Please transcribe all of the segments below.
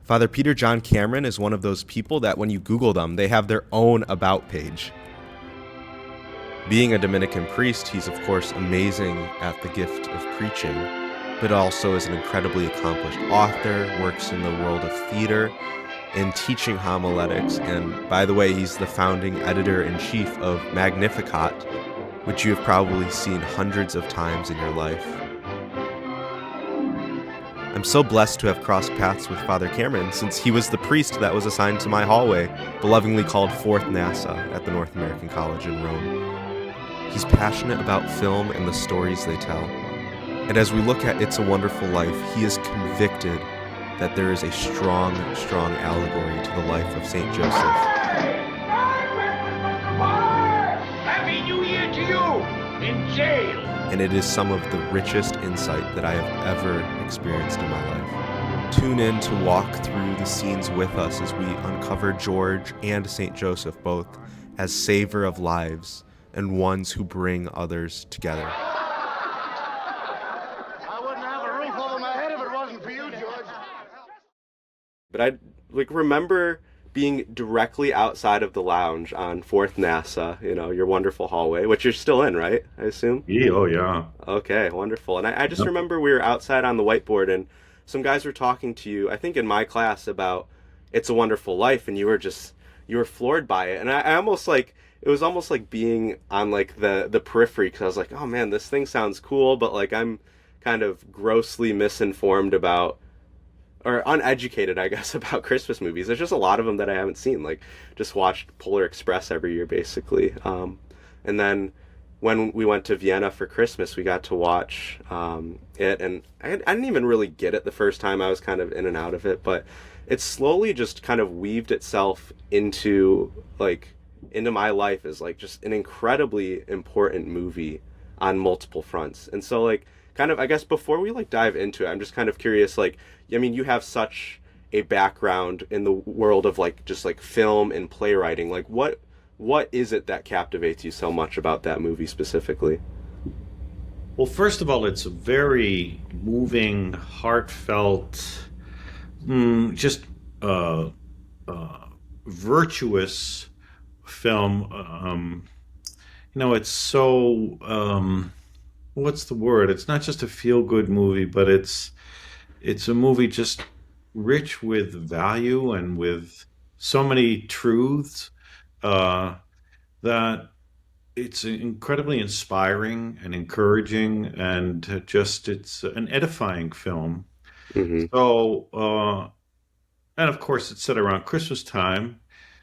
Father Peter John Cameron is one of those people that when you Google them, they have their own about page. Being a Dominican priest, he's of course amazing at the gift of preaching, but also is an incredibly accomplished author, works in the world of theater, and teaching homiletics, and by the way, he's the founding editor-in-chief of Magnificat, which you have probably seen hundreds of times in your life. I'm so blessed to have crossed paths with Father Cameron, since he was the priest that was assigned to my hallway, belovingly called Fourth NASA at the North American College in Rome. He's passionate about film and the stories they tell. And as we look at It's a Wonderful Life, he is convicted that there is a strong, strong allegory to the life of St. Joseph. Happy New Year to you! In jail! And it is some of the richest insight that I have ever experienced in my life. Tune in to walk through the scenes with us as we uncover George and St. Joseph both as saver of lives and ones who bring others together. I wouldn't have a roof over my head if it wasn't for you, George. But I remember being directly outside of the lounge on 4th NASA, your wonderful hallway, which you're still in, right? I assume? Yeah, oh yeah. Okay, wonderful. And I just remember we were outside on the whiteboard and some guys were talking to you, I think in my class, about It's a Wonderful Life, and you were floored by it. And I almost it was almost like being on the periphery, because I was like, oh man, this thing sounds cool, but I'm kind of grossly misinformed about, or uneducated, I guess, about Christmas movies. There's just a lot of them that I haven't seen. Just watched Polar Express every year, basically. And then when we went to Vienna for Christmas, we got to watch it, and I didn't even really get it the first time. I was kind of in and out of it, but it slowly just kind of weaved itself into my life as just an incredibly important movie on multiple fronts. And so kind of, I guess before we dive into it, I'm just kind of curious, you have such a background in the world of just film and playwriting. What is it that captivates you so much about that movie specifically? Well, first of all, it's a very moving, heartfelt, just virtuous film. It's so, what's the word? It's not just a feel-good movie, but it's a movie just rich with value and with so many truths that it's incredibly inspiring and encouraging, and it's an edifying film. Mm-hmm. So, and of course it's set around Christmas time,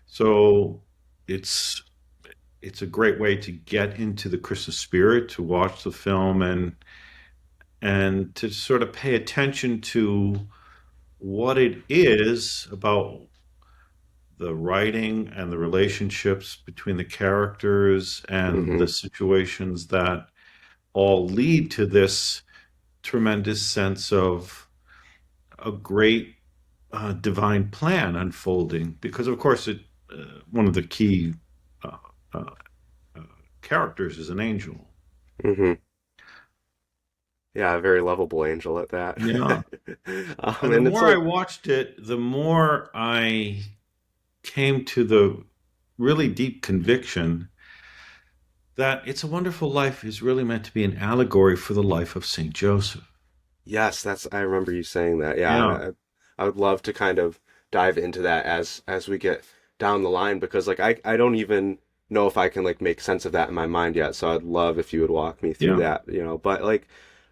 so it's a great way to get into the Christmas spirit, to watch the film and to sort of pay attention to what it is about the writing and the relationships between the characters and mm-hmm. the situations that all lead to this tremendous sense of a great divine plan unfolding. Because of course one of the key characters is an angel. Mm-hmm. Yeah, a very lovable angel at that. Yeah. And the more I watched it, the more I came to the really deep conviction that It's a Wonderful Life is really meant to be an allegory for the life of St. Joseph. Yes, I remember you saying that. Yeah. I would love to kind of dive into that as we get down the line, because I don't even know if I can make sense of that in my mind yet. So I'd love if you would walk me through that, but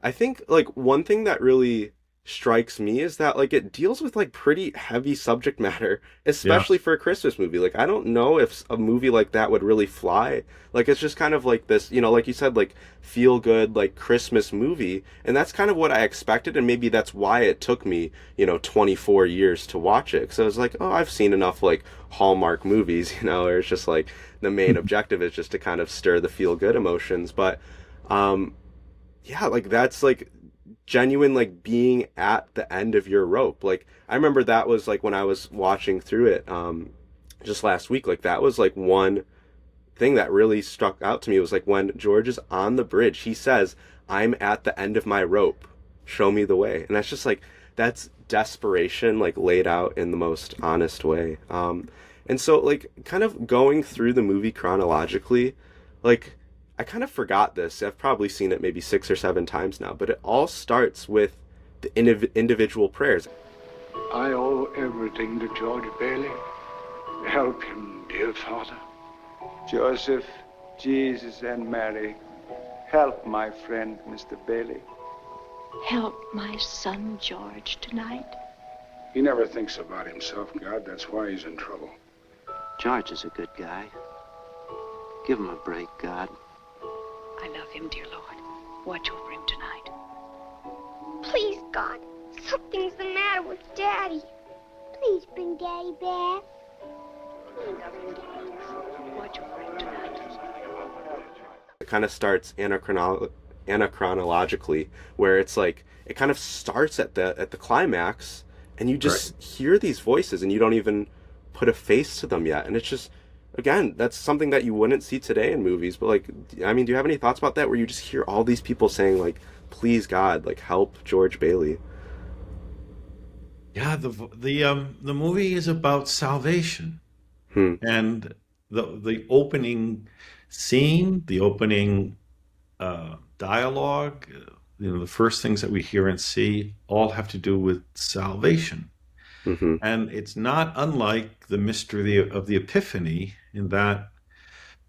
I think one thing that really strikes me is that it deals with pretty heavy subject matter, especially for a Christmas movie. I don't know if a movie like that would really fly. It's just kind of this, like you said, feel good, Christmas movie. And that's kind of what I expected. And maybe that's why it took me, 24 years to watch it. Cause I was oh, I've seen enough Hallmark movies, where it's just the main objective is just to kind of stir the feel good emotions. But, yeah, that's genuine, being at the end of your rope. I remember that was when I was watching through it just last week, that was one thing that really struck out to me. It was when George is on the bridge, he says, "I'm at the end of my rope, show me the way." And that's just that's desperation like laid out in the most honest way. And so like kind of going through the movie chronologically, like I kind of forgot this. I've probably seen it maybe 6 or 7 times now, but it all starts with the individual prayers. I owe everything to George Bailey. Help him, dear Father. Joseph, Jesus, and Mary, help my friend, Mr. Bailey. Help my son George tonight. He never thinks about himself, God. That's why he's in trouble. George is a good guy. Give him a break, God. I love him, dear Lord. Watch over him tonight. Please, God, something's the matter with Daddy. Please bring Daddy back. Watch over him tonight. It kind of starts anachronologically, where it's like it kind of starts at the climax, and you just hear these voices, and you don't even put a face to them yet, and it's just, again, that's something that you wouldn't see today in movies. But like, I mean, do you have any thoughts about that, where you just hear all these people saying like, please God, like help George Bailey? Yeah, the movie is about salvation. And the opening scene, the opening dialogue, the first things that we hear and see all have to do with salvation. And it's not unlike the mystery of the Epiphany, in that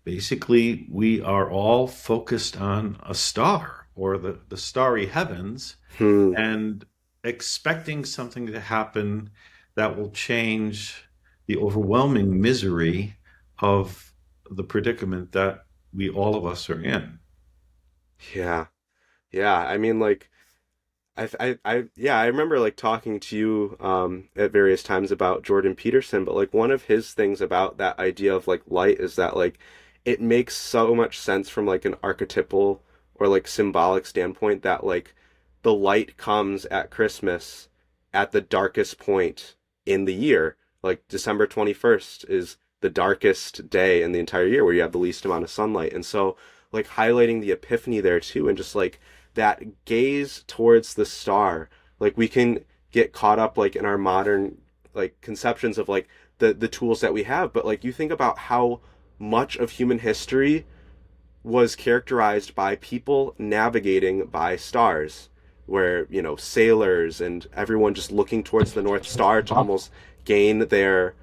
basically we are all focused on a star, or the starry heavens, and expecting something to happen that will change the overwhelming misery of the predicament that all of us are in. Yeah. Yeah. I mean, like, I remember like talking to you at various times about Jordan Peterson, but like one of his things about that idea of like light is that like it makes so much sense from like an archetypal or like symbolic standpoint, that like the light comes at Christmas at the darkest point in the year. Like December 21st is the darkest day in the entire year, where you have the least amount of sunlight. And so like highlighting the Epiphany there too, and just like that gaze towards the star, like we can get caught up like in our modern like conceptions of like the tools that we have, but like you think about how much of human history was characterized by people navigating by stars, where sailors and everyone just looking towards the North Star to almost gain their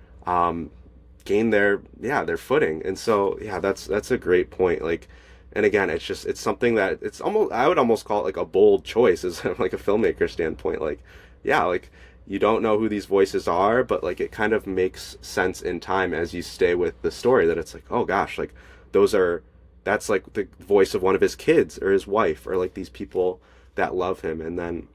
their footing. And so that's a great point. Like, and again, it's something that it's almost, I would almost call it like a bold choice as like a filmmaker standpoint. Like, like you don't know who these voices are, but like it kind of makes sense in time as you stay with the story, that it's like, oh gosh, like that's like the voice of one of his kids or his wife, or like these people that love him. And then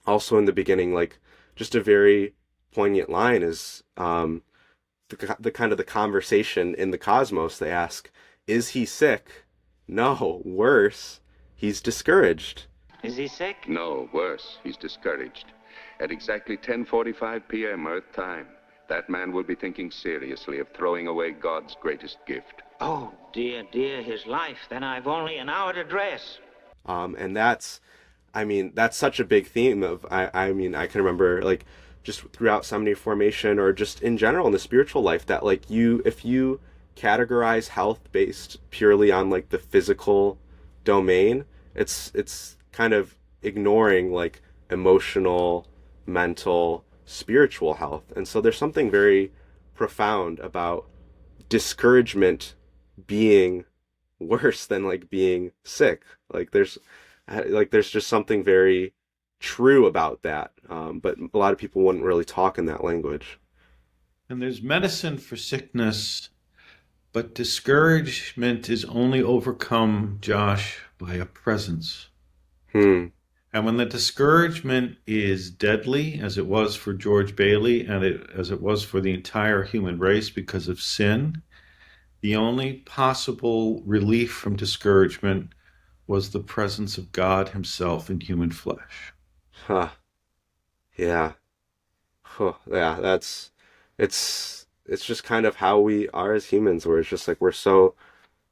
also in the beginning, like just a very poignant line is the kind of the conversation in the cosmos. They ask, is he sick? No, worse, he's discouraged. Is he sick? No, worse, he's discouraged. At exactly 10:45 p.m. Earth time, that man will be thinking seriously of throwing away God's greatest gift. Oh, dear, his life. Then I've only an hour to dress. And that's such a big theme of, I mean, I can remember like just throughout Seminary formation, or just in general in the spiritual life, that like if you categorize health based purely on like the physical domain, it's kind of ignoring like emotional, mental, spiritual health. And so there's something very profound about discouragement being worse than like being sick. Like there's just something very true about that. But a lot of people wouldn't really talk in that language. And there's medicine for sickness, but discouragement is only overcome, Josh, by a presence. And when the discouragement is deadly, as it was for George Bailey, and as it was for the entire human race because of sin, the only possible relief from discouragement was the presence of God himself in human flesh. Huh. Yeah. Huh. Yeah, it's just kind of how we are as humans, where it's just like we're so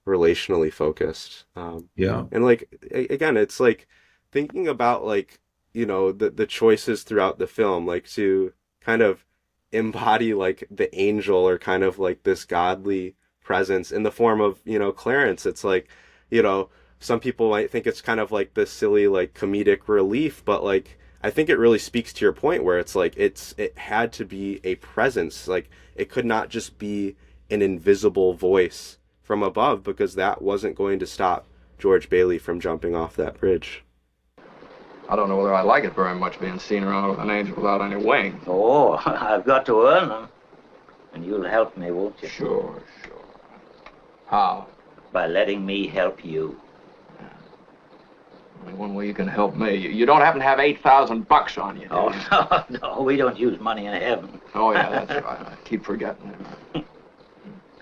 relationally focused. And like again, it's like thinking about like the choices throughout the film, like to kind of embody like the angel or kind of like this godly presence in the form of, Clarence. It's like, you know, some people might think it's kind of like this silly like comedic relief, but like I think it really speaks to your point where it's like it had to be a presence. Like it could not just be an invisible voice from above, because that wasn't going to stop George Bailey from jumping off that bridge. I don't know whether I like it very much being seen around with an angel without any wings. Oh, I've got to earn them. And you'll help me, won't you? Sure. How? By letting me help you. Only one way you can help me. You don't happen to have $8,000 on you, do you? Oh, no, we don't use money in heaven. Oh, yeah, that's right. I keep forgetting it.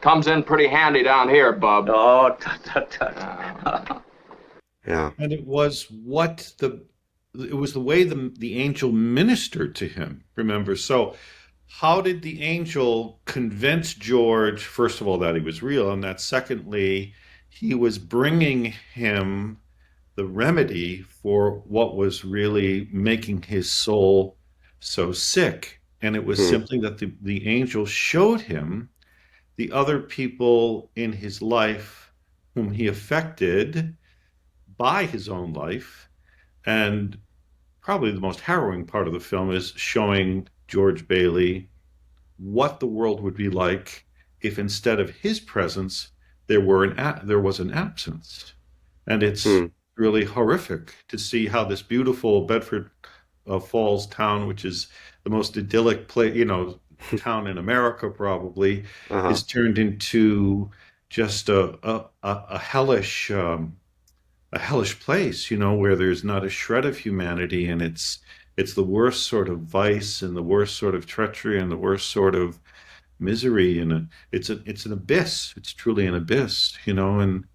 Comes in pretty handy down here, bub. Oh, tut. Yeah. And it was the way the angel ministered to him, remember? So how did the angel convince George, first of all, that he was real, and that secondly, he was bringing him the remedy for what was really making his soul so sick? And it was simply that the angel showed him the other people in his life whom he affected by his own life. And probably the most harrowing part of the film is showing George Bailey what the world would be like if instead of his presence there was an absence. And it's really horrific to see how this beautiful Bedford Falls town, which is the most idyllic place, town in America probably, is turned into just a hellish place, where there's not a shred of humanity, and it's the worst sort of vice and the worst sort of treachery and the worst sort of misery, and it's an abyss. It's truly an abyss, and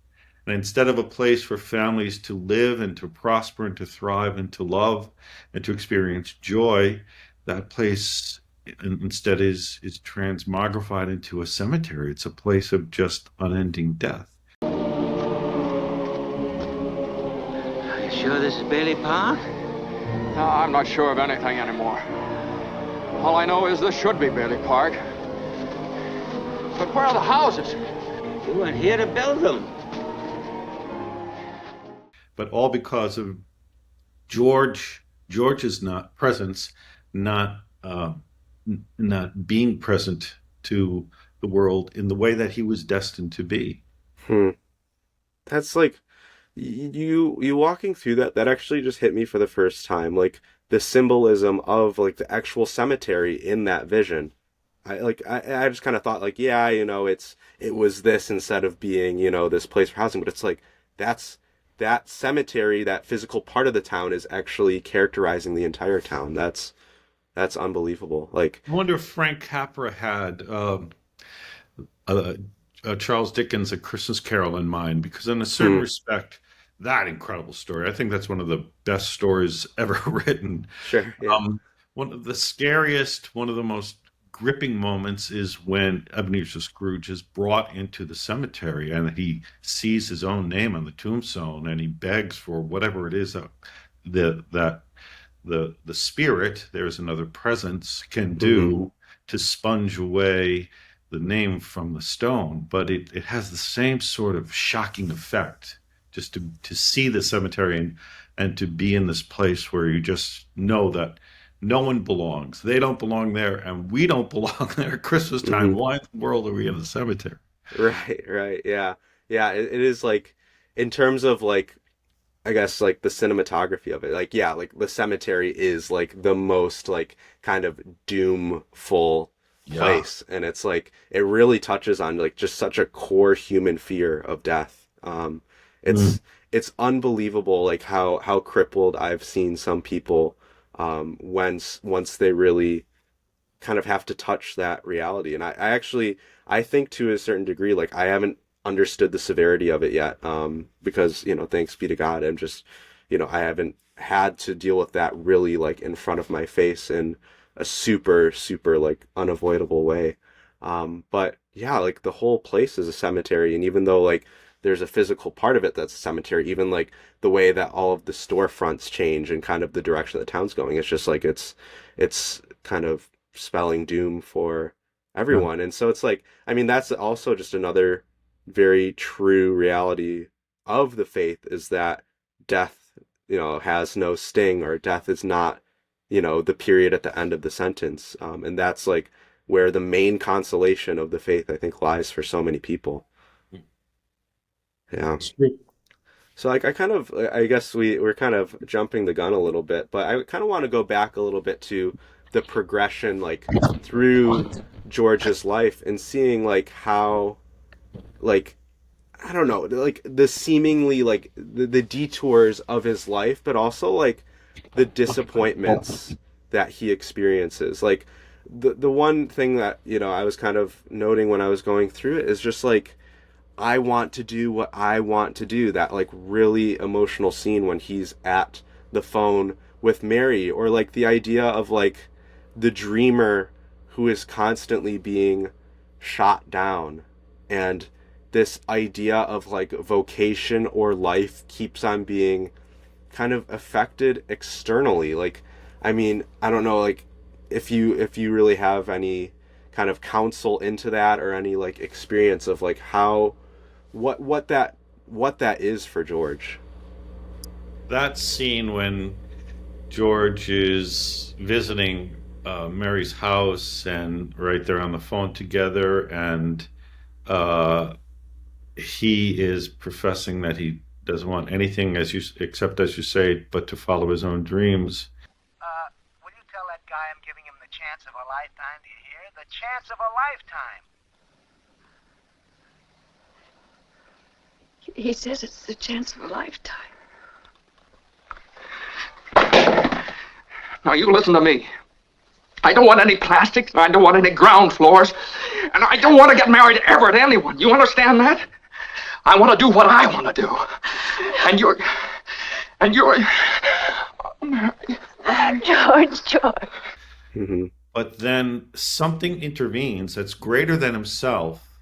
instead of a place for families to live and to prosper and to thrive and to love and to experience joy, that place instead is transmogrified into a cemetery. It's a place of just unending death. Are you sure this is Bailey Park? No, I'm not sure of anything anymore. All I know is this should be Bailey Park. But where are the houses? You weren't here to build them. But all because of George's presence, not being present to the world in the way that he was destined to be. That's like you walking through that actually just hit me for the first time, like the symbolism of like the actual cemetery in that vision. I just kind of thought like, yeah, it was this instead of being, this place for housing, but it's like that cemetery, that physical part of the town is actually characterizing the entire town. That's unbelievable. Like, I wonder if Frank Capra had Charles Dickens' A Christmas Carol in mind, because in a certain respect, that incredible story, I think that's one of the best stories ever written. Sure. Yeah. One of the scariest, one of the most gripping moments is when Ebenezer Scrooge is brought into the cemetery and he sees his own name on the tombstone and he begs for whatever it is that the spirit, there's another presence, can do to sponge away the name from the stone. But it has the same sort of shocking effect just to see the cemetery and to be in this place where you just know that no one belongs. They don't belong there, and we don't belong there at Christmas time. Why in the world are we in the cemetery? Right. Yeah. It is like, in terms of like, I guess like the cinematography of it, like, yeah, like the cemetery is like the most like kind of doomful place. And it's like, it really touches on like just such a core human fear of death. It's unbelievable like how crippled I've seen some people once they really kind of have to touch that reality. And I think to a certain degree, like I haven't understood the severity of it yet, because, thanks be to God, I'm just, I haven't had to deal with that really like in front of my face in a super, super like unavoidable way. But yeah, like the whole place is a cemetery. And even though like there's a physical part of it that's a cemetery, even like the way that all of the storefronts change and kind of the direction the town's going. It's just like it's kind of spelling doom for Yeah. everyone. And so it's like, I mean, that's also just another very true reality of the faith, is that death, has no sting, or death is not, the period at the end of the sentence. And that's like where the main consolation of the faith, I think, lies for so many people. Yeah. It's true. So like I guess we're kind of jumping the gun a little bit, but I kind of want to go back a little bit to the progression like through George's life, and seeing like how, like, I don't know, like the seemingly like the detours of his life, but also like the disappointments that he experiences. Like the one thing that, I was kind of noting when I was going through it is just like, I want to do what I want to do. That like really emotional scene when he's at the phone with Mary, or like the idea of like the dreamer who is constantly being shot down, and this idea of like vocation or life keeps on being kind of affected externally. Like, I mean, I don't know, like if you really have any kind of counsel into that, or any like experience of like how what that is for George. That scene when George is visiting Mary's house, and right there on the phone together, and uh, he is professing that he doesn't want anything, except, as you say, but to follow his own dreams. Will you tell that guy I'm giving him the chance of a lifetime? Do you hear? The chance of a lifetime. He says it's the chance of a lifetime. Now, you listen to me. I don't want any plastics, I don't want any ground floors, and I don't want to get married ever to anyone. You understand that? I want to do what I want to do. And you're... George. Mm-hmm. But then something intervenes that's greater than himself,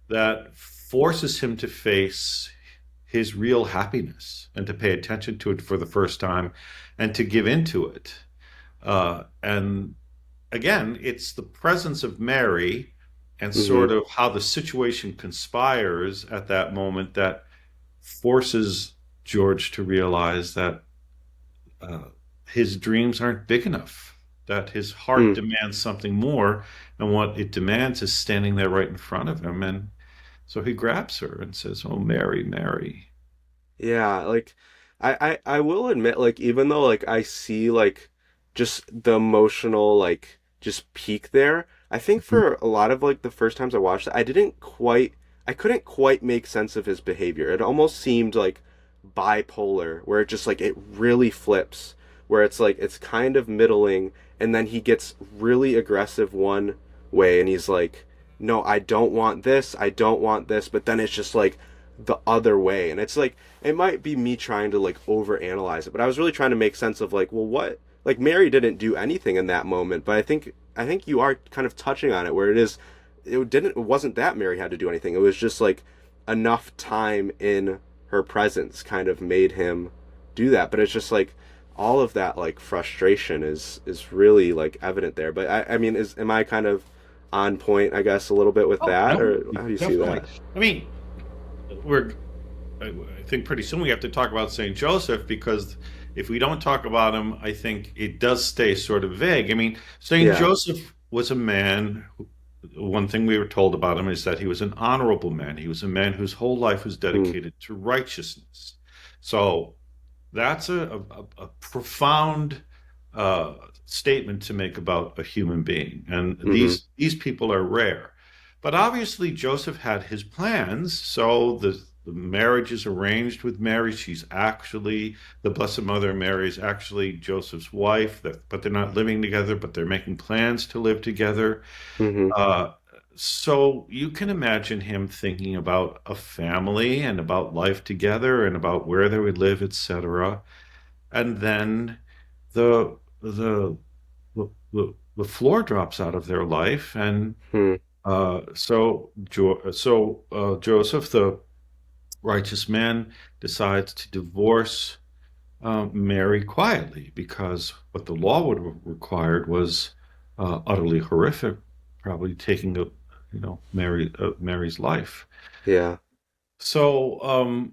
that forces him to face his real happiness, and to pay attention to it for the first time, and to give into it. And again, it's the presence of Mary, and sort of how the situation conspires at that moment, that forces George to realize that his dreams aren't big enough, that his heart demands something more, and what it demands is standing there right in front of him. And so he grabs her and says, "Oh, Mary, Mary." Yeah, like I will admit, like, even though like I see like just the emotional like just peak there, I think for a lot of like the first times I watched it, I couldn't quite make sense of his behavior. It almost seemed like bipolar, where it just like it really flips, where it's like it's kind of middling, and then he gets really aggressive one way, and he's like, no, I don't want this, but then it's just like the other way. And it's like, it might be me trying to like overanalyze it, but I was really trying to make sense of like, well, what, like Mary didn't do anything in that moment, but I think you are kind of touching on it, where it wasn't that Mary had to do anything. It was just like enough time in her presence kind of made him do that. But it's just like all of that like frustration is really like evident there. But I mean, am I kind of on point, I guess, a little bit with that, No, or how do you see definitely. that? I mean, I think pretty soon we have to talk about St. Joseph, because if we don't talk about him, I think it does stay sort of vague. I mean, St. Joseph was a man one thing we were told about him is that he was an honorable man. He was a man whose whole life was dedicated to righteousness. So that's a profound statement to make about a human being. And these people are rare. But obviously Joseph had his plans. So the marriage is arranged with Mary. She's actually, the Blessed Mother Mary is actually Joseph's wife, but they're not living together, but they're making plans to live together. So you can imagine him thinking about a family and about life together and about where they would live, etc. And then the floor drops out of their life, and so Joseph, righteous man decides to divorce Mary quietly, because what the law would have required was utterly horrific, probably taking Mary's life. Yeah. So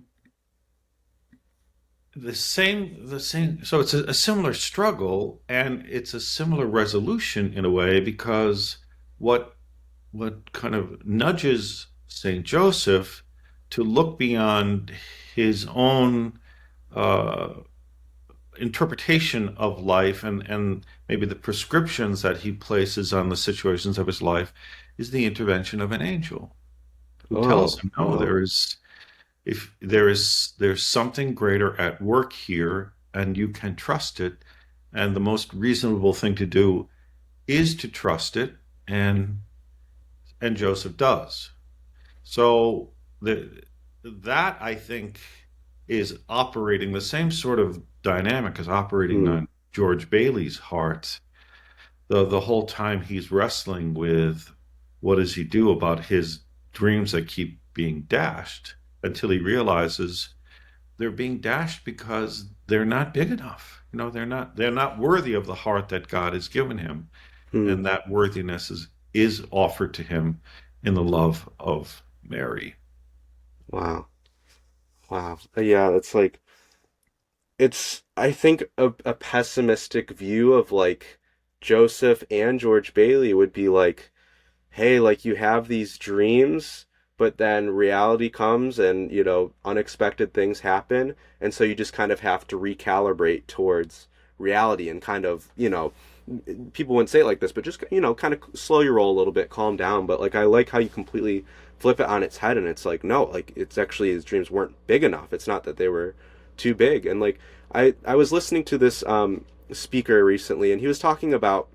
the same. So it's a similar struggle, and it's a similar resolution in a way, because what kind of nudges Saint Joseph to look beyond his own uh, interpretation of life, and maybe the prescriptions that he places on the situations of his life, is the intervention of an angel who tells Oh, him, no, wow. there's something greater at work here, and you can trust it, and the most reasonable thing to do is to trust it, and Joseph does. So that, I think, is operating the same sort of dynamic as operating Hmm. on George Bailey's heart. The whole time he's wrestling with what does he do about his dreams that keep being dashed, until he realizes they're being dashed because they're not big enough. They're not worthy of the heart that God has given him, Hmm. and that worthiness is offered to him in the love of Mary. Wow. Wow. Yeah, it's like it's I think a pessimistic view of like Joseph and George Bailey would be like, hey, like you have these dreams, but then reality comes and, unexpected things happen. And so you just kind of have to recalibrate towards reality and kind of, people wouldn't say it like this, but just, kind of slow your roll a little bit, calm down. But like, I like how you completely flip it on its head. And it's like, no, like it's actually his dreams weren't big enough. It's not that they were too big. And like, I was listening to this speaker recently, and he was talking about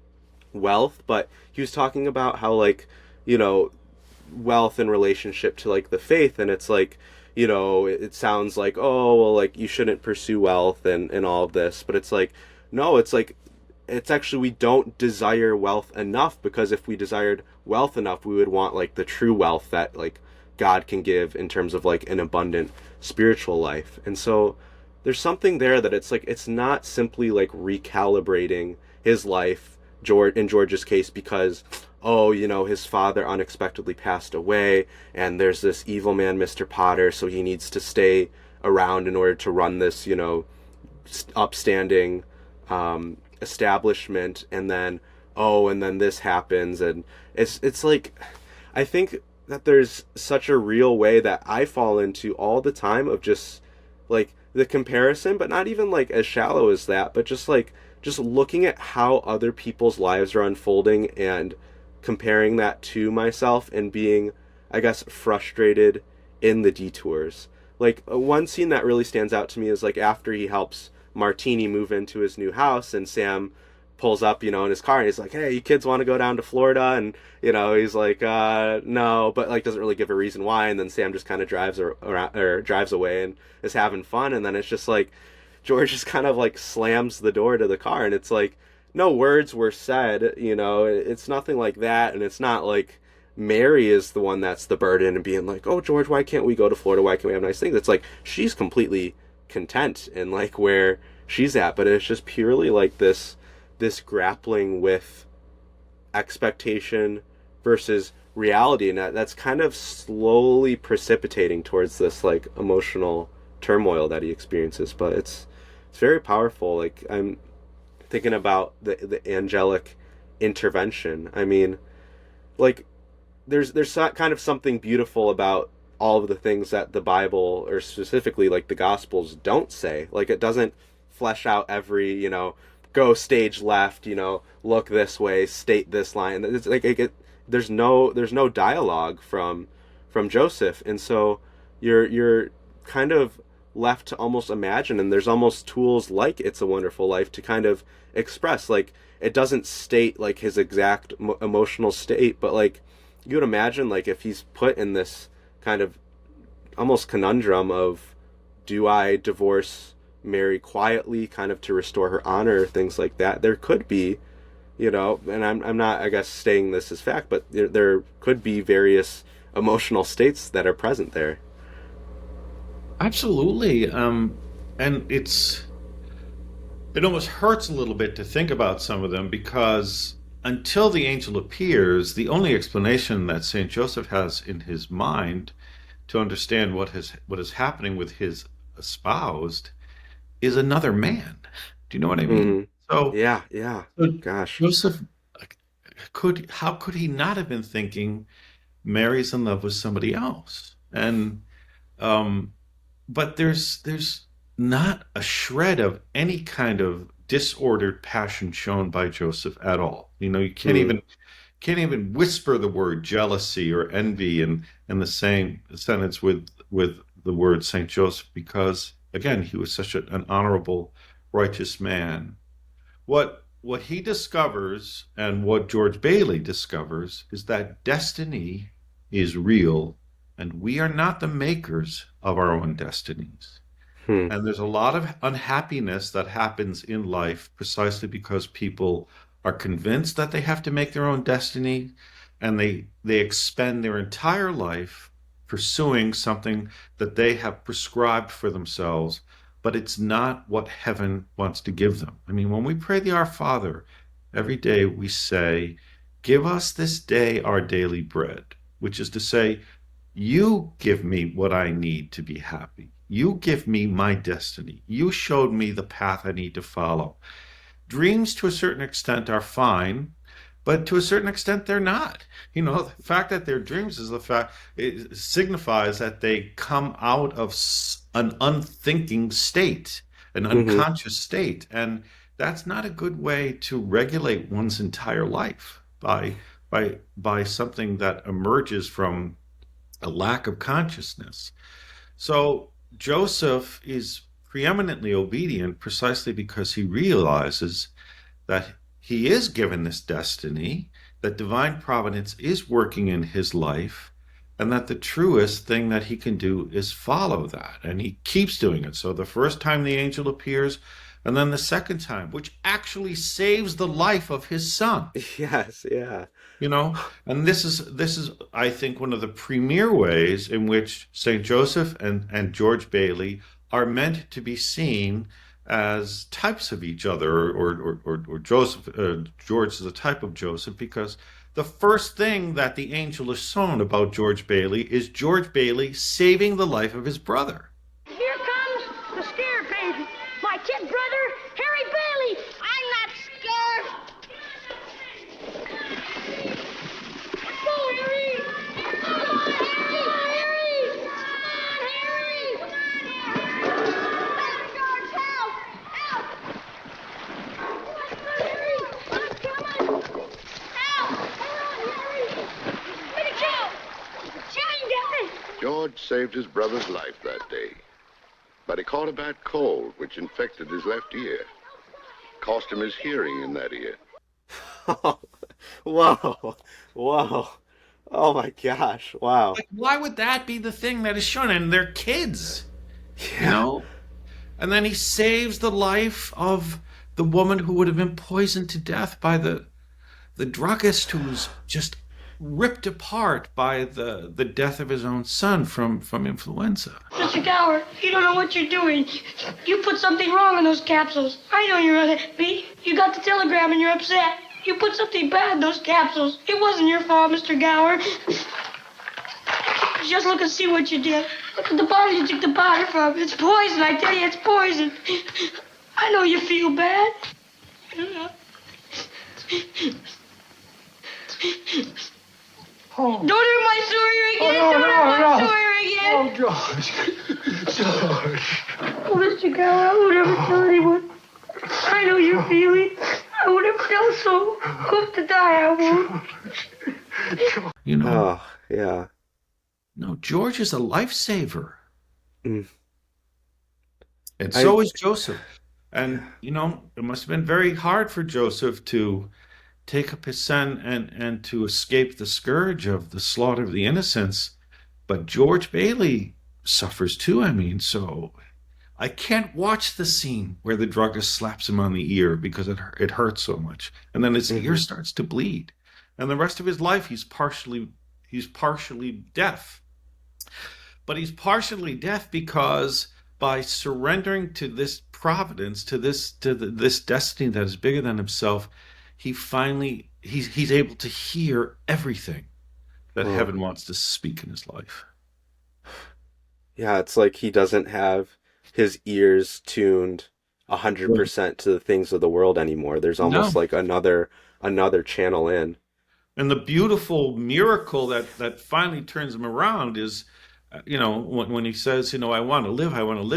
wealth, but he was talking about how like, you know, wealth in relationship to like the faith, and it's like, it sounds like, oh well, like you shouldn't pursue wealth and all of this, but it's like, no, it's like it's actually we don't desire wealth enough, because if we desired wealth enough, we would want like the true wealth that like God can give in terms of like an abundant spiritual life. And so there's something there that it's like it's not simply like recalibrating his life, George's case, because oh, his father unexpectedly passed away, and there's this evil man, Mr. Potter, so he needs to stay around in order to run this, upstanding establishment, and then and then this happens, and it's like I think that there's such a real way that I fall into all the time of just like the comparison, but not even like as shallow as that, but just looking at how other people's lives are unfolding and comparing that to myself and being, I guess, frustrated in the detours. Like one scene that really stands out to me is like after he helps Martini move into his new house, and Sam pulls up, in his car, and he's like, "Hey, you kids want to go down to Florida?" And he's like, "No," but like doesn't really give a reason why. And then Sam just kind of around, or drives away and is having fun. And then it's just like George just kind of like slams the door to the car, and it's like no words were said. It's nothing like that, and it's not like Mary is the one that's the burden and being like, "Oh, George, why can't we go to Florida? Why can't we have nice things?" It's like she's completely content in like where she's at, but it's just purely like this grappling with expectation versus reality, and that's kind of slowly precipitating towards this like emotional turmoil that he experiences. But it's very powerful. Like I'm thinking about the angelic intervention. I mean, like there's kind of something beautiful about all of the things that the Bible, or specifically like the Gospels, don't say. Like it doesn't flesh out every, go stage left, look this way, state this line. It's like there's no dialogue from Joseph, and so you're kind of left to almost imagine, and there's almost tools like It's a Wonderful Life to kind of express, like it doesn't state like his exact emotional state, but like you would imagine like if he's put in this kind of almost conundrum of, do I divorce Mary quietly, kind of to restore her honor, things like that. There could be, and I'm not, I guess, saying this as fact, but there could be various emotional states that are present there. Absolutely. And it almost hurts a little bit to think about some of them because until the angel appears, the only explanation that Saint Joseph has in his mind to understand what is happening with his espoused is another man. Do you know what I mean? Hmm. So, Yeah. so Gosh. Joseph how could he not have been thinking Mary's in love with somebody else? And um, but there's not a shred of any kind of disordered passion shown by Joseph at all. You know, you can't even whisper the word jealousy or envy in the same sentence with the word Saint Joseph because again he was such an honorable, righteous man. What he discovers and what George Bailey discovers is that destiny is real and we are not the makers of our own destinies. Hmm. And there's a lot of unhappiness that happens in life precisely because people are convinced that they have to make their own destiny and they expend their entire life pursuing something that they have prescribed for themselves, but it's not what heaven wants to give them. I mean, when we pray the Our Father, every day we say, "Give us this day our daily bread," which is to say, you give me what I need to be happy. You give me my destiny. You showed me the path I need to follow. Dreams, to a certain extent, are fine, but to a certain extent, they're not. You know, the fact that they're dreams is the fact, it signifies that they come out of an unthinking state, an Hmm. unconscious state. And that's not a good way to regulate one's entire life by something that emerges from a lack of consciousness. So Joseph is preeminently obedient precisely because he realizes that he is given this destiny, that divine providence is working in his life, and that the truest thing that he can do is follow that. And he keeps doing it. So the first time the angel appears, and then the second time, which actually saves the life of his son. Yes, yeah. You know, and this is I think one of the premier ways in which St. Joseph and George Bailey are meant to be seen as types of each other, or Joseph George is a type of Joseph because the first thing that the angel is shown about George Bailey is George Bailey saving the life of his brother. Here comes the scare baby. My kid brother, Harry Bailey. I'm not scared. Go, Harry. Come on, Harry. Come on, Harry. Come on, Harry. George, help. Help. Come on, Harry. I'm coming. Help. Come on, Harry. Where'd it go? Shine, Daddy. George saved his brother's life that day. But he caught a bad cold, which infected his left ear. Cost him his hearing in that ear. Whoa. Whoa. Oh my gosh. Wow. Like, why would that be the thing that is shown? And they're kids, you Yeah. know? And then he saves the life of the woman who would have been poisoned to death by the druggist who was just ripped apart by the death of his own son from influenza. Mr. Gower, you don't know what you're doing. You put something wrong in those capsules. I know you're unhappy. You got the telegram and you're upset. You put something bad in those capsules. It wasn't your fault, Mr. Gower. Just look and see what you did. Look at the bottle you took the powder from. It's poison, I tell you, it's poison. I know you feel bad. Oh. Don't hurt my sore again. Oh, no, Don't hurt my no. sore again. Oh, George. George. Oh, Mr. Gower, I would never tell anyone. I know your feeling. I would never tell so. Hope to die, I won't. You know, Oh, yeah. no, George is a lifesaver. Mm. And so is Joseph. And, you know, it must have been very hard for Joseph to take up his son and to escape the scourge of the slaughter of the innocents. But George Bailey suffers too. I mean, so I can't watch the scene where the druggist slaps him on the ear because it hurts so much. And then his ear starts to bleed. And the rest of his life, he's partially deaf. but he's partially deaf because by surrendering to this providence, to this destiny that is bigger than himself, he's able to hear everything that heaven wants to speak in his life. Yeah, it's like he doesn't have his ears tuned 100% to the things of the world anymore. There's almost like another channel in. And the beautiful miracle that finally turns him around is, when he says, I want to live,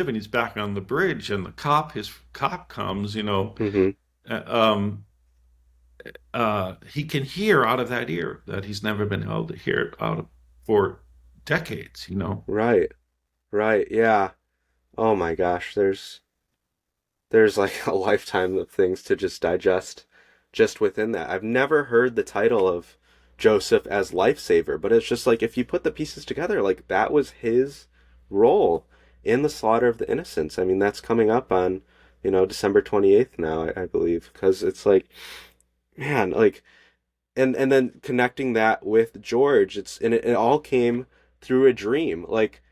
and he's back on the bridge, and his cop comes, he can hear out of that ear that he's never been able to hear out of for decades, Right, yeah. Oh my gosh, there's like a lifetime of things to just digest just within that. I've never heard the title of Joseph as lifesaver, but it's just like if you put the pieces together, like that was his role in the slaughter of the innocents. I mean, that's coming up on, December 28th now, I believe, because it's like, man, like, and then connecting that with George, it all came through a dream. Like,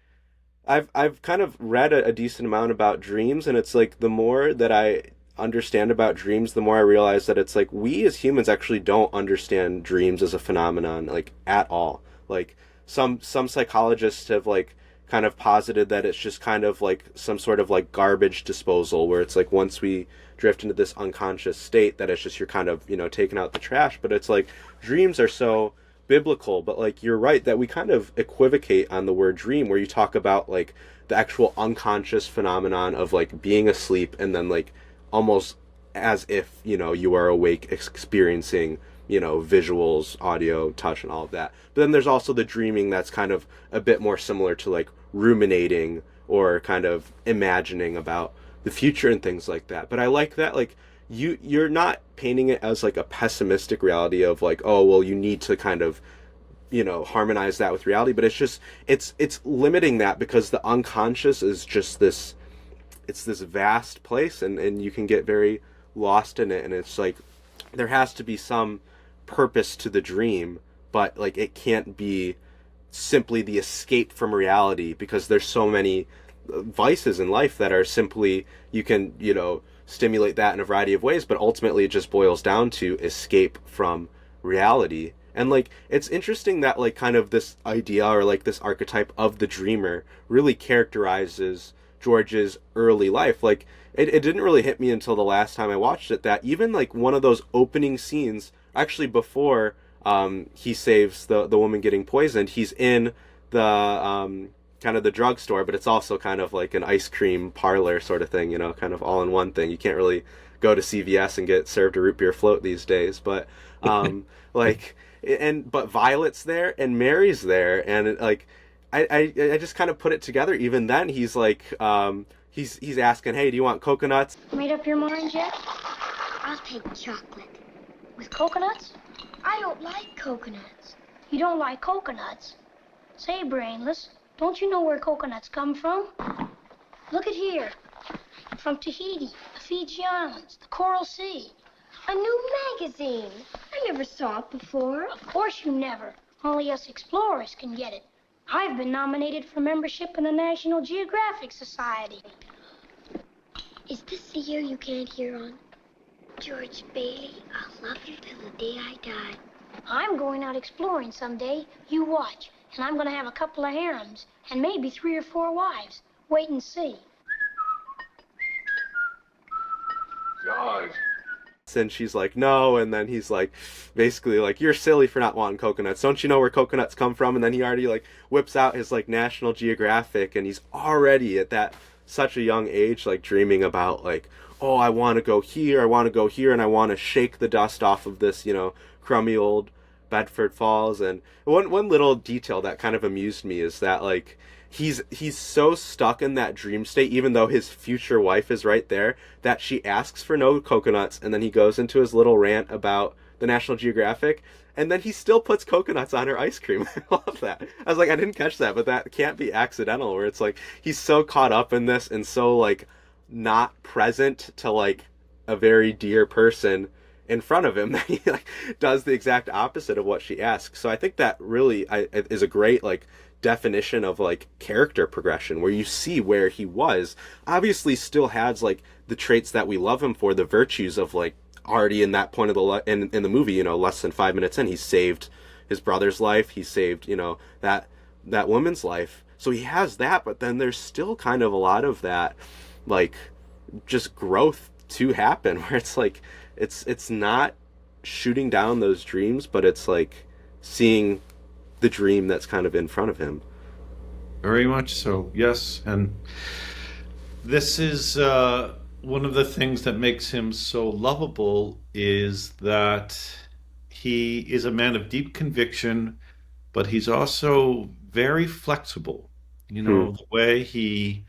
I've kind of read a decent amount about dreams, and it's like the more that I understand about dreams, the more I realize that it's like we as humans actually don't understand dreams as a phenomenon, like, at all. Like some psychologists have like kind of posited that it's just kind of like some sort of like garbage disposal, where it's like once we drift into this unconscious state that it's just you're kind of taking out the trash. But it's like dreams are so biblical, but like you're right that we kind of equivocate on the word dream, where you talk about like the actual unconscious phenomenon of like being asleep and then like almost as if you are awake, experiencing visuals, audio, touch, and all of that. But then there's also the dreaming that's kind of a bit more similar to like ruminating or kind of imagining about the future and things like that. But I like that, like, you're not painting it as like a pessimistic reality of like, oh well, you need to kind of harmonize that with reality, but it's just it's limiting that because the unconscious is just this vast place, and you can get very lost in it, and it's like there has to be some purpose to the dream, but like it can't be simply the escape from reality, because there's so many vices in life that are simply, you can stimulate that in a variety of ways, but ultimately it just boils down to escape from reality. And like it's interesting that like kind of this idea or like this archetype of the dreamer really characterizes George's early life. Like it didn't really hit me until the last time I watched it that even like one of those opening scenes, actually before he saves the woman getting poisoned, he's in the kind of the drugstore, but it's also kind of like an ice cream parlor sort of thing, kind of all in one thing. You can't really go to CVS and get served a root beer float these days, but but Violet's there and Mary's there, and like I just kind of put it together. Even then, he's like he's asking, hey, do you want coconuts? Made up your mind yet? I'll take chocolate. With coconuts? I don't like coconuts. You don't like coconuts? Say, brainless, don't you know where coconuts come from? Look at here. From Tahiti, the Fiji Islands, the Coral Sea. A new magazine. I never saw it before. Of course you never. Only us explorers can get it. I've been nominated for membership in the National Geographic Society. Is this the year you can't hear on? George Bailey, I'll love you till the day I die. I'm going out exploring someday. You watch. And I'm going to have a couple of harems and maybe 3 or 4 wives. Wait and see. George. And she's like, no, and then he's like, basically like, you're silly for not wanting coconuts. Don't you know where coconuts come from? And then he already like whips out his like National Geographic, and he's already at that such a young age like dreaming about like, oh, I want to go here, and I want to shake the dust off of this, crummy old Bedford Falls. And one little detail that kind of amused me is that like he's so stuck in that dream state, even though his future wife is right there, that she asks for no coconuts, and then he goes into his little rant about the National Geographic, and then he still puts coconuts on her ice cream. I love that. I was like, I didn't catch that, but that can't be accidental, where it's like he's so caught up in this and so like not present to like a very dear person in front of him that he like does the exact opposite of what she asks. So I think that really is a great like definition of like character progression, where you see where he was. Obviously still has like the traits that we love him for, the virtues of like already in that point of the in the movie, you know, less than 5 minutes in, he saved his brother's life, he saved, you know, that woman's life. So he has that, but then there's still kind of a lot of that like just growth to happen, where it's like it's not shooting down those dreams, but it's like seeing the dream that's kind of in front of him. Very much so, yes. And this is one of the things that makes him so lovable, is that he is a man of deep conviction, but he's also very flexible. You know, the way he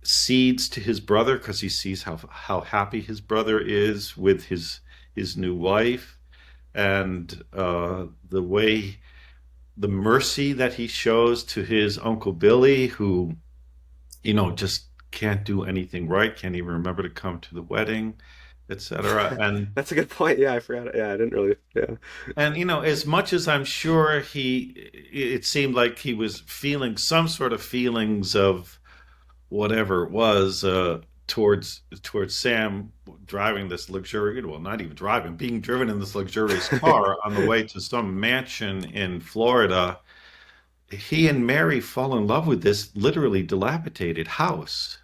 cedes to his brother because he sees how happy his brother is with his new wife, and the way, the mercy that he shows to his Uncle Billy, who, you know, just can't do anything right, can't even remember to come to the wedding, etc. And that's a good point. Yeah, I forgot. Yeah, I didn't really. Yeah. And you know, as much as I'm sure it seemed like he was feeling some sort of feelings of whatever it was towards Sam driving this luxurious, well, not even driving, being driven in this luxurious car on the way to some mansion in Florida, he and Mary fall in love with this literally dilapidated house.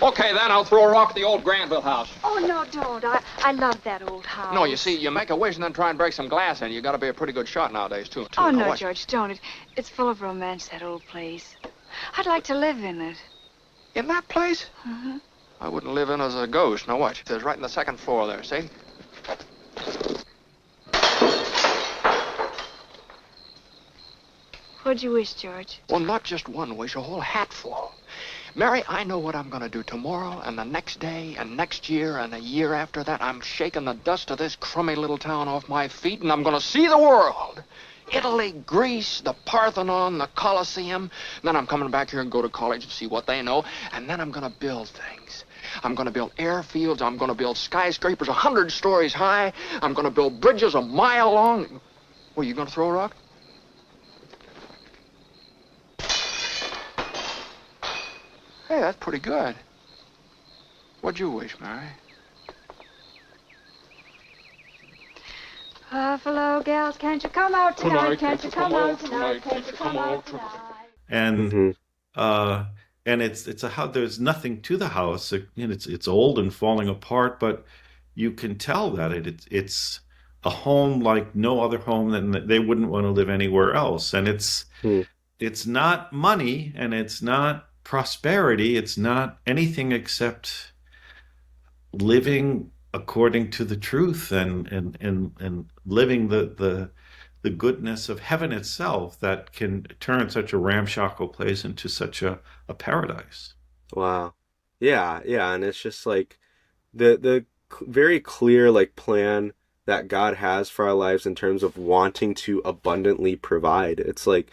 Okay, then I'll throw a rock at the old Granville house. Oh, no, don't. I love that old house. No, you see, you make a wish and then try and break some glass in. You got to be a pretty good shot nowadays, too. Oh, Now, no, watch. George, don't. It's full of romance, that old place. I'd like to live in it. In that place? Mm-hmm. I wouldn't live in as a ghost. Now, watch. It's right in the second floor there, see? What'd you wish, George? Well, not just one wish, a whole hatful. Mary, I know what I'm going to do tomorrow and the next day and next year and a year after that. I'm shaking the dust of this crummy little town off my feet, and I'm going to see the world. Italy, Greece, the Parthenon, the Colosseum. Then I'm coming back here and go to college and see what they know. And then I'm going to build things. I'm going to build airfields. I'm going to build skyscrapers 100 stories high. I'm going to build bridges a mile long. Well, you going to throw a rock? Hey, that's pretty good. What'd you wish, Mary? Buffalo gals, can't you come out tonight? Can't you come out tonight? Can't you come out tonight? And and it's a house. There's nothing to the house. It's old and falling apart, but you can tell that it's a home like no other home, and they wouldn't want to live anywhere else. And it's not money, and it's not prosperity. It's not anything except living according to the truth and living the goodness of heaven itself, that can turn such a ramshackle place into such a paradise. Wow. Yeah, and it's just like the very clear like plan that God has for our lives in terms of wanting to abundantly provide. It's like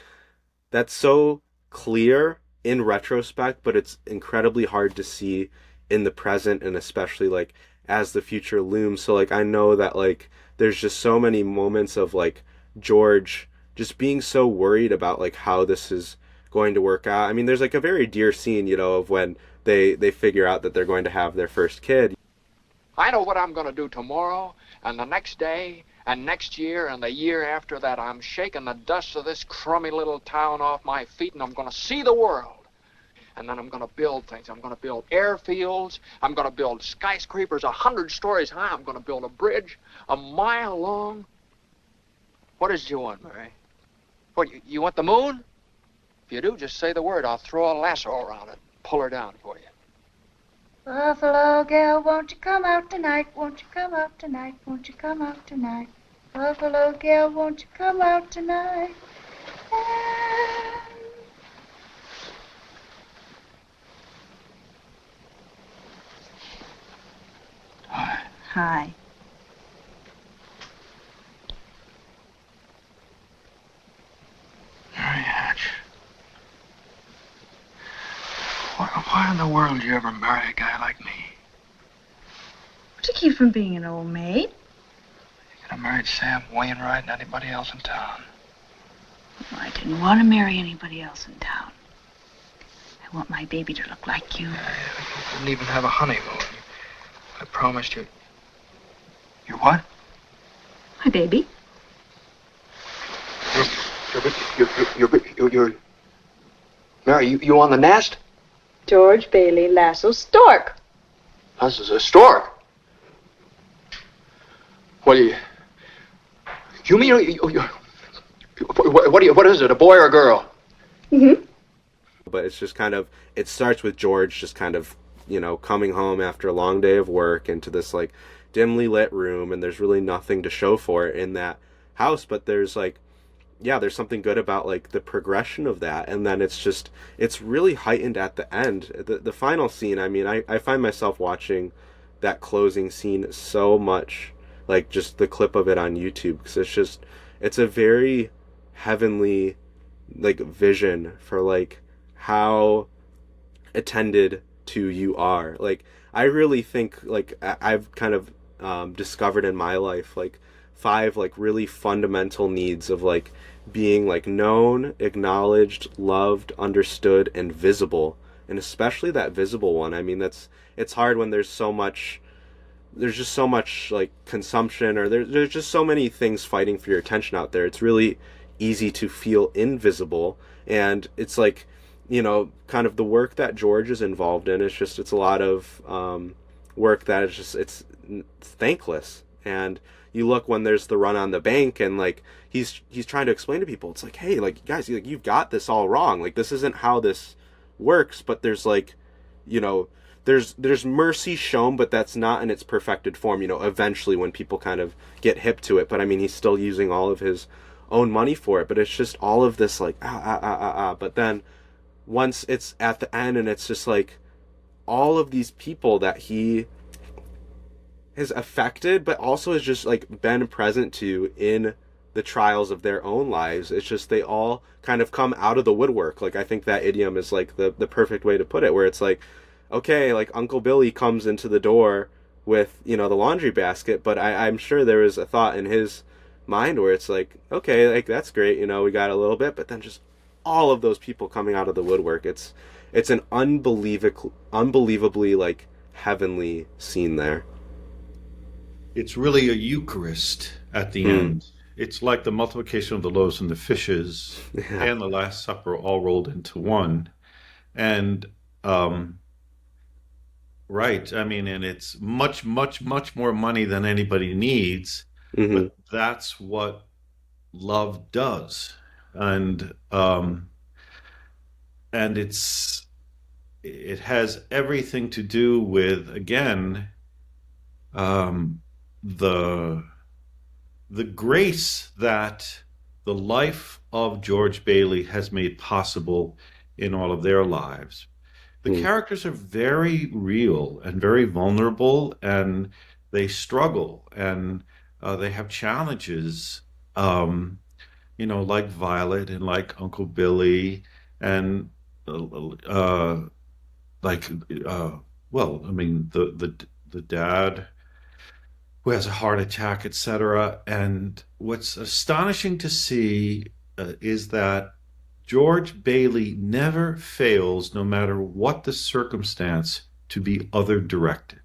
that's so clear in retrospect, but it's incredibly hard to see in the present, and especially like as the future looms. So like I know that like there's just so many moments of like George just being so worried about like how this is going to work out. I mean, there's like a very dear scene, you know, of when they figure out that they're going to have their first kid. I know what I'm going to do tomorrow and the next day and next year and the year after that. I'm shaking the dust of this crummy little town off my feet, and I'm going to see the world. And then I'm going to build things. I'm going to build airfields. I'm going to build skyscrapers 100 stories high. I'm going to build a bridge a mile long. What is it you want, Mary? What, you want the moon? If you do, just say the word. I'll throw a lasso around it, pull her down for you. Buffalo girl, won't you come out tonight? Won't you come out tonight? Won't you come out tonight? Buffalo girl, won't you come out tonight? Hi. Mary Hatch. Why in the world did you ever marry a guy like me? What do you you from being an old maid. You could have married Sam Wainwright and anybody else in town. Well, I didn't want to marry anybody else in town. I want my baby to look like you. You didn't even have a honeymoon. I promised you. Your what? My baby. You're Mary, you on the nest? George Bailey Lasso Stork. This is a stork. What do you mean what is it, a boy or a girl? Mm-hmm. But it's just kind of, it starts with George just kind of, you know, coming home after a long day of work into this like dimly lit room, and there's really nothing to show for it in that house, but there's like, yeah, there's something good about like the progression of that, and then it's really heightened at the end. The final scene, I mean, I find myself watching that closing scene so much, like just the clip of it on YouTube, because it's a very heavenly like vision for like how attended to you are. Like I really think like I've kind of discovered in my life like 5 like really fundamental needs of like being like known, acknowledged, loved, understood, and visible. And especially that visible one. I mean, it's hard when there's just so much like consumption, or there's just so many things fighting for your attention out there. It's really easy to feel invisible. And it's like, you know, kind of the work that George is involved in, it's a lot of work that is just, it's thankless. And you look when there's the run on the bank, and like he's trying to explain to people, it's like, hey, like guys, like, you've got this all wrong. Like this isn't how this works. But there's like, you know, there's mercy shown, but that's not in its perfected form. You know, eventually when people kind of get hip to it. But I mean, he's still using all of his own money for it. But it's just all of this like But then once it's at the end, and it's just like all of these people that he has affected, but also has just like been present to in the trials of their own lives. It's just they all kind of come out of the woodwork. Like I think that idiom is like the perfect way to put it, where it's like, okay, like Uncle Billy comes into the door with, you know, the laundry basket, but I'm sure there was a thought in his mind where it's like, okay, like that's great, you know, we got a little bit, but then just all of those people coming out of the woodwork. It's an unbelievably like heavenly scene there. It's really a Eucharist at the end. It's like the multiplication of the loaves and the fishes and the Last Supper all rolled into one. And right, I mean, and it's much, much, much more money than anybody needs. But that's what love does. And it has everything to do with, again, the grace that the life of George Bailey has made possible in all of their lives. The characters are very real and very vulnerable, and they struggle, and they have challenges, you know, like Violet and like Uncle Billy, and well, I mean, the dad who has a heart attack, etc. And what's astonishing to see is that George Bailey never fails, no matter what the circumstance, to be other-directed.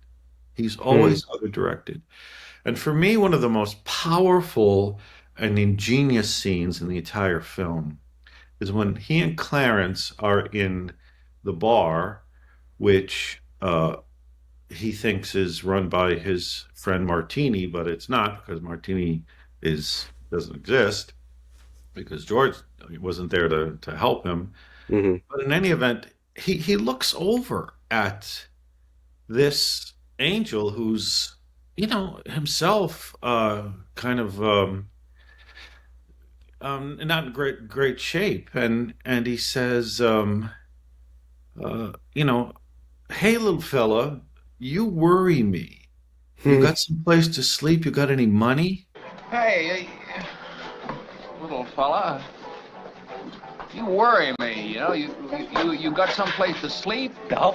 He's always other-directed. And for me, one of the most powerful and ingenious scenes in the entire film is when he and Clarence are in the bar, which he thinks is run by his friend Martini, but it's not, because Martini doesn't exist, because George wasn't there to help him. But in any event, he looks over at this angel who's, you know, himself kind of not in great shape, and he says, you know, hey, little fella, you worry me. You got some place to sleep? You got any money? Hey, little fella, you worry me. You know, you got some place to sleep? No.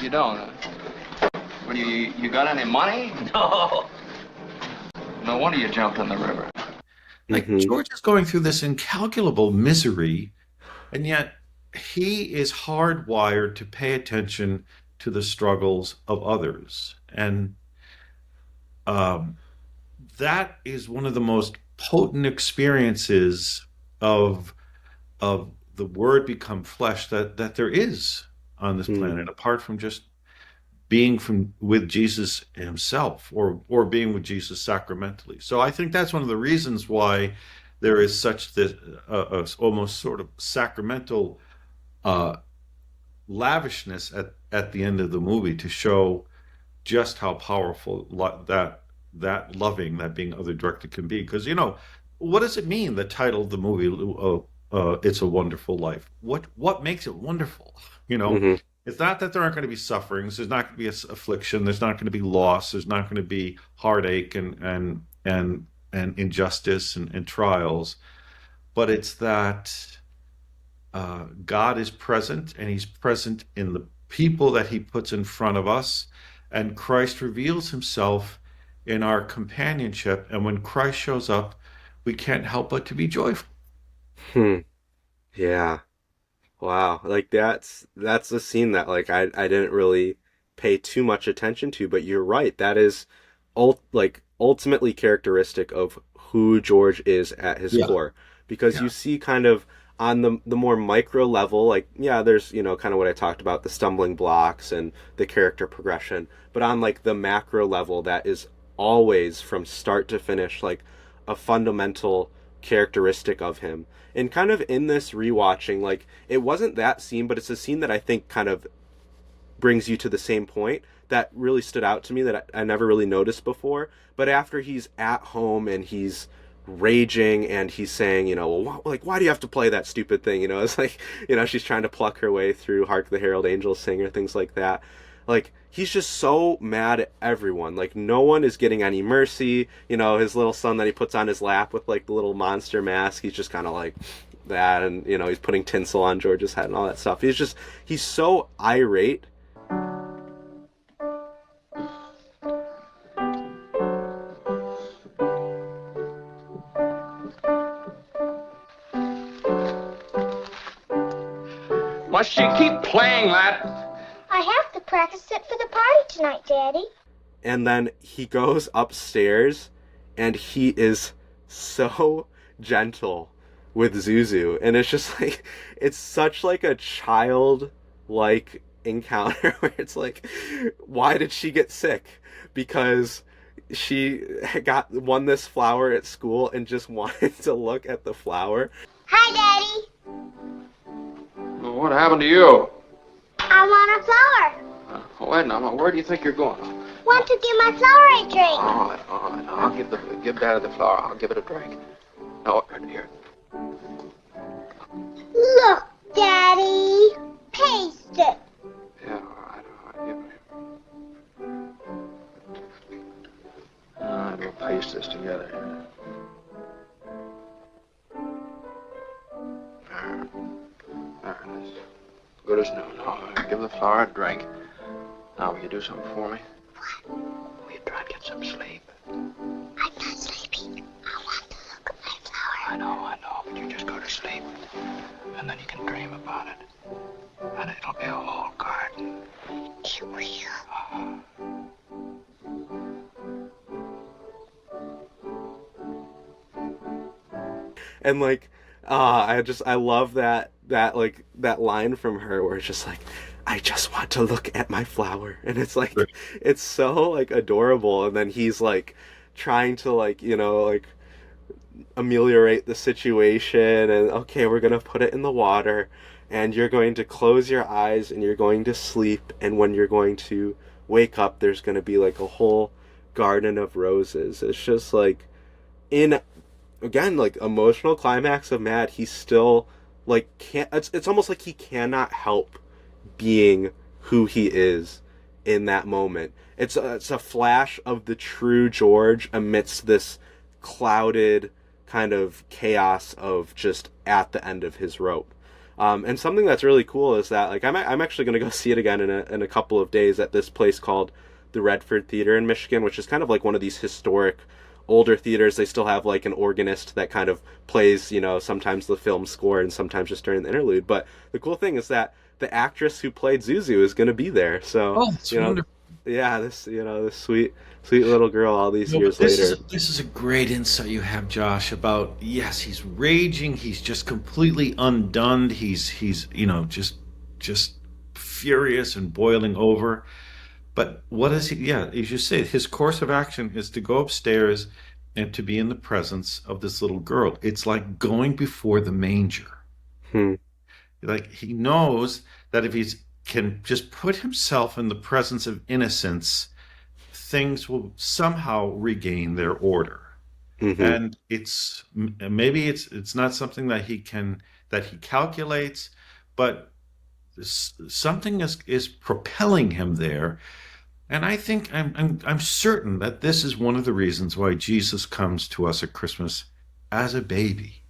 You don't, huh? What, you got any money? No. No wonder you jumped in the river. Like, George is going through this incalculable misery, and yet he is hardwired to pay attention to the struggles of others. And that is one of the most potent experiences of the Word become flesh that there is on this planet, apart from just being with Jesus himself, or being with Jesus sacramentally. So I think that's one of the reasons why there is such this almost sort of sacramental lavishness at the end of the movie, to show just how powerful that loving, that being other directed can be. Because, what does it mean, the title of the movie, It's a Wonderful Life? What makes it wonderful? It's not that there aren't going to be sufferings. There's not going to be affliction. There's not going to be loss. There's not going to be heartache and injustice and trials. But it's that God is present, and he's present in the people that he puts in front of us. And Christ reveals himself in our companionship. And when Christ shows up, we can't help but to be joyful. Yeah. Wow, like that's a scene that like I didn't really pay too much attention to, but you're right. That is ultimately characteristic of who George is at his core, because you see kind of on the more micro level, like, there's, kind of what I talked about, the stumbling blocks and the character progression, but on like the macro level, that is always from start to finish like a fundamental characteristic of him. And kind of in this rewatching, like, it wasn't that scene, but it's a scene that I think kind of brings you to the same point that really stood out to me that I never really noticed before. But after he's at home and he's raging and he's saying, well, why do you have to play that stupid thing? It's like, she's trying to pluck her way through Hark the Herald Angels Sing or things like that. Like, he's just so mad at everyone. Like, no one is getting any mercy. His little son that he puts on his lap with, like, the little monster mask, he's just kind of like that. And, he's putting tinsel on George's head and all that stuff. He's so irate. Must she keep playing that? I have to practice it for the party tonight, Daddy. And then he goes upstairs and he is so gentle with Zuzu. And it's just like, it's such like a child-like encounter where it's like, why did she get sick? Because she won this flower at school and just wanted to look at the flower. Hi, Daddy. Well, what happened to you? I want a flower. Wait, now, where do you think you're going? Want to give my flower a drink? All right. I'll give Daddy the flower. I'll give it a drink. No, here. Look, Daddy. Taste it. Yeah, all right. Give it here. All right, we'll paste this together here. All right, that's good as new. Now, give the flower a drink. Now, will you do something for me? What? Will you try and get some sleep? I'm not sleeping. I want to look at my flower. I know, but you just go to sleep. And then you can dream about it. And it'll be a whole garden. It will. And like, I love that line from her where it's just like, I just want to look at my flower. And it's like, it's so like adorable. And then he's like trying to like, ameliorate the situation, and okay, we're going to put it in the water and you're going to close your eyes and you're going to sleep. And when you're going to wake up, there's going to be like a whole garden of roses. It's just like, again, like emotional climax of Mad, he's still like it's almost like he cannot help being who he is in that moment. It's a flash of the true George amidst this clouded kind of chaos of just at the end of his rope. And something that's really cool is that like I'm actually going to go see it again in a couple of days at this place called the Redford Theater in Michigan, which is kind of like one of these historic older theaters. They still have like an organist that kind of plays, you know, sometimes the film score and sometimes just during the interlude. But the cool thing is that the actress who played Zuzu is going to be there. So, it's you know, wonderful. yeah, this, you know, this sweet little girl all these No, years but later. This is a great insight you have, Josh, about, yes, he's raging, he's just completely undone, he's you know, just furious and boiling over. But what is he? Yeah, as you say, his course of action is to go upstairs and to be in the presence of this little girl. It's like going before the manger. Like he knows that if he can just put himself in the presence of innocence, things will somehow regain their order. And it's maybe it's not something that he calculates, but something is propelling him there. And I think I'm certain that this is one of the reasons why Jesus comes to us at Christmas as a baby.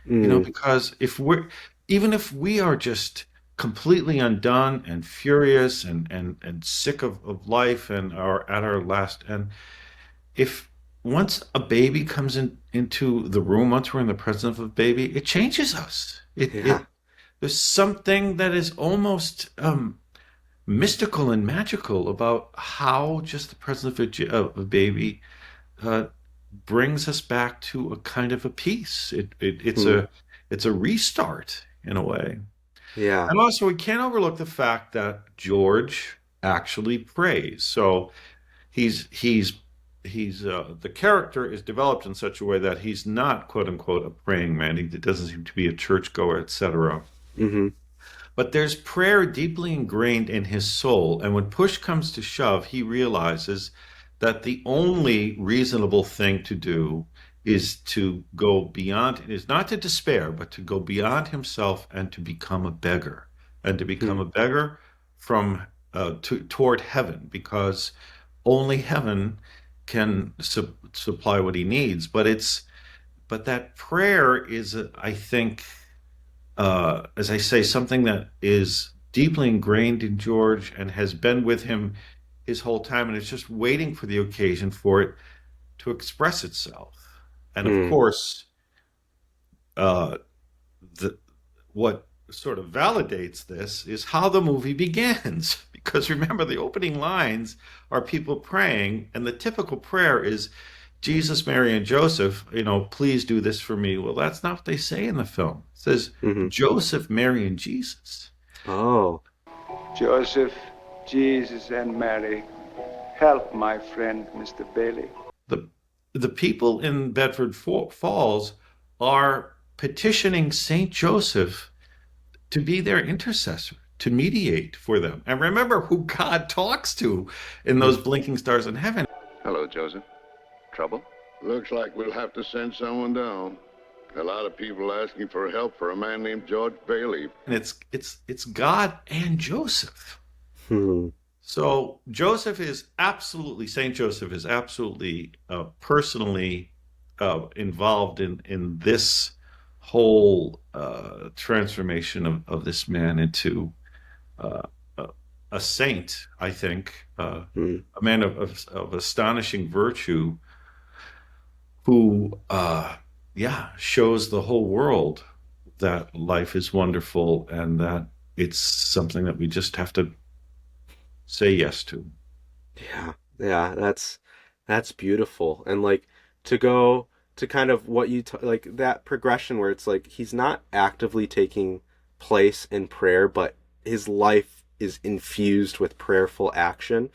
You know, because if we are just completely undone and furious and sick of life and are at our last, and if once a baby comes into the room, once we're in the presence of a baby, it changes us. There's something that is almost mystical and magical about how just the presence of a baby brings us back to a kind of a peace. It's a restart in a way. Yeah. And also, we can't overlook the fact that George actually prays. So the character is developed in such a way that he's not, quote unquote, a praying man. He doesn't seem to be a churchgoer, etc. But there's prayer deeply ingrained in his soul. And when push comes to shove, he realizes that the only reasonable thing to do is to go beyond, is not to despair, but to go beyond himself and to become a beggar. And to become a beggar from toward heaven, because only heaven can supply what he needs. But that prayer is, I think, as I say, something that is deeply ingrained in George and has been with him his whole time, and it's just waiting for the occasion for it to express itself. And of course, what sort of validates this is how the movie begins. Because remember, the opening lines are people praying, and the typical prayer is, Jesus, Mary, and Joseph, you know, please do this for me. Well, that's not what they say in the film. It says Joseph, Mary, and Jesus. Oh. Joseph, Jesus, and Mary, help my friend, Mr. Bailey. The people in Bedford Falls are petitioning Saint Joseph to be their intercessor, to mediate for them. And remember who God talks to in those blinking stars in heaven. Hello, Joseph. Trouble? Looks like we'll have to send someone down. A lot of people asking for help for a man named George Bailey. And it's God and Joseph. So Joseph is absolutely, Saint Joseph is absolutely personally involved in this whole transformation of this man into a saint, I think, a man of astonishing virtue, who shows the whole world that life is wonderful and that it's something that we just have to say yes to. Yeah, that's beautiful. And like to go to kind of what you like that progression where it's like he's not actively taking place in prayer, but his life is infused with prayerful action.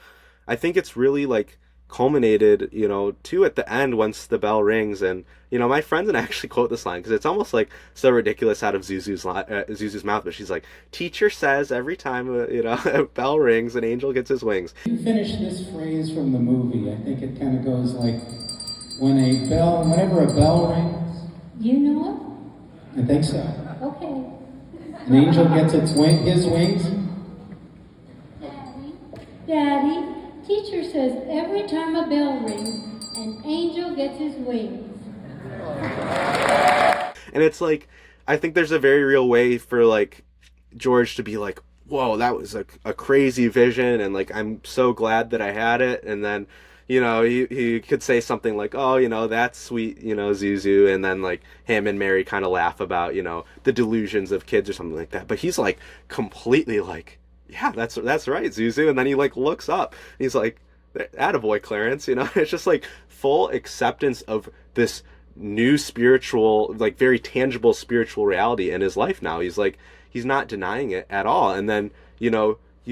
I think it's really like culminated, you know, too at the end once the bell rings. And you know, my friends and I actually quote this line because it's almost like so ridiculous out of Zuzu's mouth, but she's like, teacher says every time a bell rings an angel gets his wings. You finish this phrase from the movie. I think it kind of goes like, whenever a bell rings. You know I think so. it? Okay. An angel gets his wings. Daddy, teacher says every time a bell rings, an angel gets his wings. And it's like, I think there's a very real way for like George to be like, whoa, that was a crazy vision, and like I'm so glad that I had it. And then, he could say something like, oh, that's sweet, Zuzu, and then like him and Mary kind of laugh about, the delusions of kids or something like that. But he's like completely like, yeah, that's right, Zuzu. And then he like looks up, and he's like, attaboy, Clarence, it's just like full acceptance of this new spiritual, like very tangible spiritual reality in his life now. He's like, he's not denying it at all. And then, he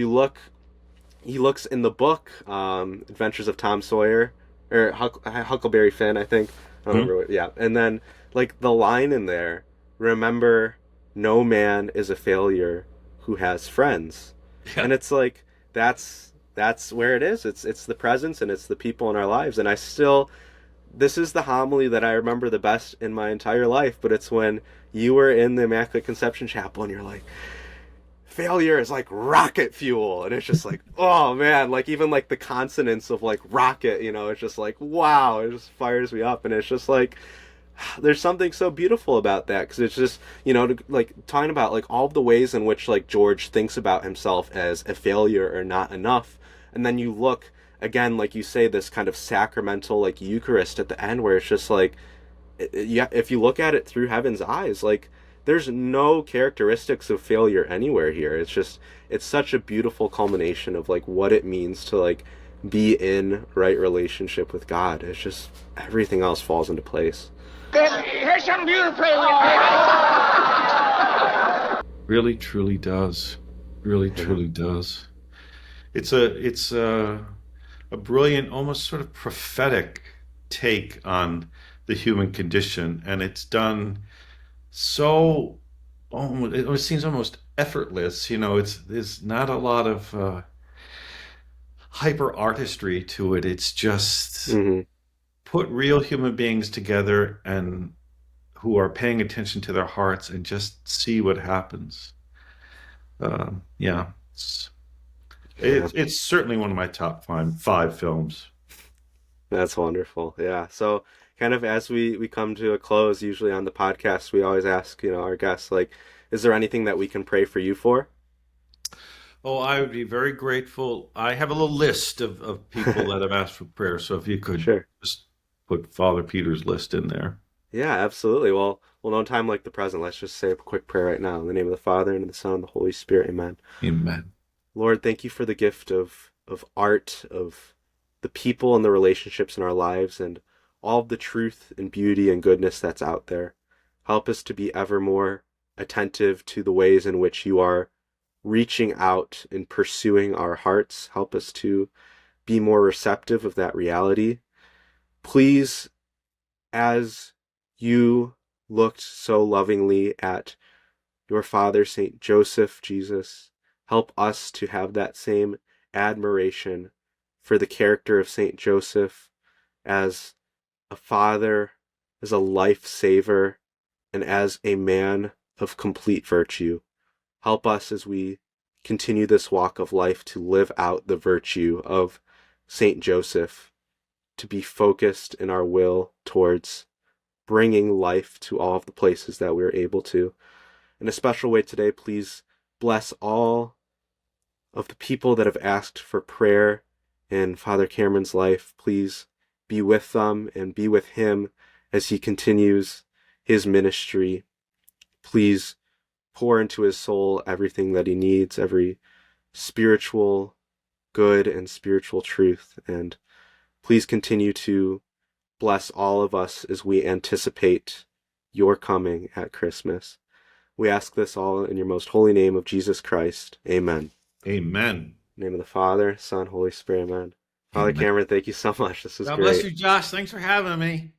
looks in the book, Adventures of Tom Sawyer, or Huckleberry Finn, I think. I don't remember what, yeah. And then, like, the line in there, remember, no man is a failure who has friends. Yeah. And it's like, that's where it is. It's the presence, and it's the people in our lives. And this is the homily that I remember the best in my entire life, but it's when you were in the Immaculate Conception Chapel and you're like, failure is like rocket fuel. And it's just like, oh man, like even like the consonants of like rocket, it's just like, wow, it just fires me up. And it's just like, there's something so beautiful about that, because it's just, like talking about like all the ways in which like George thinks about himself as a failure or not enough. And then you look again, like you say, this kind of sacramental like Eucharist at the end, where it's just like, yeah, if you look at it through heaven's eyes, like there's no characteristics of failure anywhere here. It's such a beautiful culmination of like what it means to like be in right relationship with God. It's just everything else falls into place. Here's some beautiful. Really, truly does. Really, truly does. It's a brilliant, almost sort of prophetic take on the human condition, and it's done so, it seems almost effortless. There's not a lot of hyper artistry to it. It's just put real human beings together and who are paying attention to their hearts and just see what happens. It's certainly one of my top five films. That's wonderful. Yeah. So kind of as we come to a close, usually on the podcast, we always ask, our guests, like, is there anything that we can pray for you for? Oh, I would be very grateful. I have a little list of people that have asked for prayer. So if you could just put Father Peter's list in there. Yeah, absolutely. Well, no time like the present. Let's just say a quick prayer right now. In the name of the Father, and of the Son, and the Holy Spirit. Amen. Amen. Lord, thank you for the gift of art, of the people and the relationships in our lives, and all of the truth and beauty and goodness that's out there. Help us to be ever more attentive to the ways in which you are reaching out and pursuing our hearts. Help us to be more receptive of that reality. Please, as you looked so lovingly at your father, Saint Joseph, Jesus, help us to have that same admiration for the character of Saint Joseph as a father, as a lifesaver, and as a man of complete virtue. Help us as we continue this walk of life to live out the virtue of Saint Joseph, to be focused in our will towards bringing life to all of the places that we're able to. In a special way today, please bless all of the people that have asked for prayer in Father Cameron's life. Please be with them and be with him as he continues his ministry. Please pour into his soul everything that he needs, every spiritual good and spiritual truth. And please continue to bless all of us as we anticipate your coming at Christmas. We ask this all in your most holy name of Jesus Christ. Amen. Amen. In the name of the Father, Son, Holy Spirit. Amen. Father Cameron, thank you so much. This was God great. bless you, Josh. Thanks for having me.